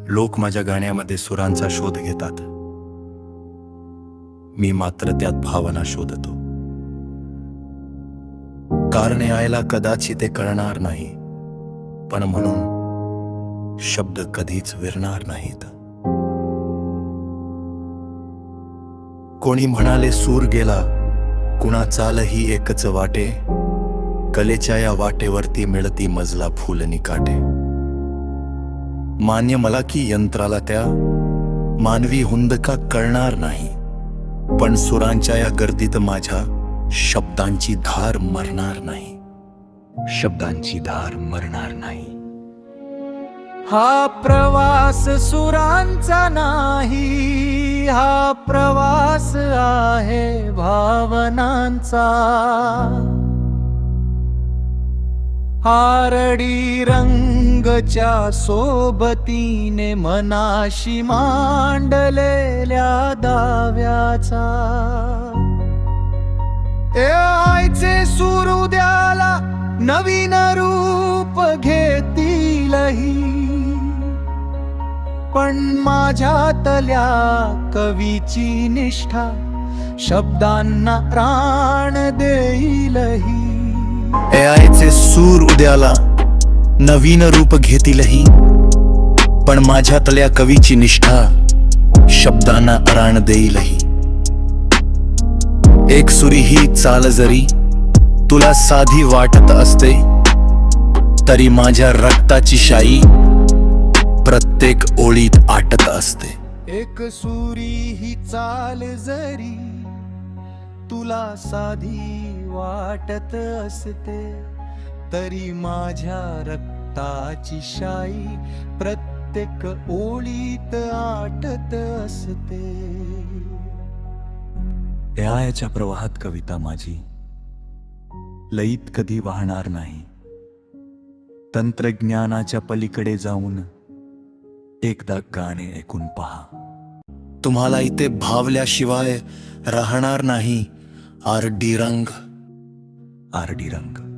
लोक माझ्या गाण्यामध्ये सुरांचा शोध घेतात, मी मात्र त्यात भावना शोधतो. कारण यायला कदाचित ते कळणार नाही, पण म्हणून शब्द कधीच विरणार नाहीत. कोणी म्हणाले सूर गेला, कुणा चालही एकच वाटे, कलेच्या या वाटेवरती मिळती मजला फुलनी काटे. मान्य मला की यंत्राला त्या मानवी हुंदका कळणार नाही, पण सुरांच्या या गर्दीत माझ्या शब्दांची धार मरणार नाही. शब्दांची धार मरणार नाही. हा प्रवास सुरांचा नाही, हा प्रवास आहे भावनांचा. हारडी रंगच्या सोबतीने मनाशी मांडलेल्या दाव्याचा. आयचे सूर उद्याला नवीन रूप घेतीलही, पण माझ्यातल्या कवीची निष्ठा शब्दांना प्राण देईलही. आयचे सूर उद्याला नवीन रूप घेतीलही, पण माझ्यातल्या कवीची निष्ठा शब्दांना प्राण देईलही. एक सुरी ही चाल जरी तुला साधी वाटत असते, तरी माझ्या रक्ताची शाई प्रत्येक ओळीत आटत असते. एक सुरी ही चाल जरी तुला साधी वाटत असते, तरी माझ्या रक्ताची शाई प्रत्येक ओळीत आटत असते. याच्या प्रवाहात कविता माझी लईत कधी वाहणार नाही. तंत्रज्ञानाच्या पलीकडे जाऊन एकदा गाणे ऐकून पहा. तुम्हाला इथे भावल्याशिवाय राहणार नाही. आरडी रंग. आरडी रंग.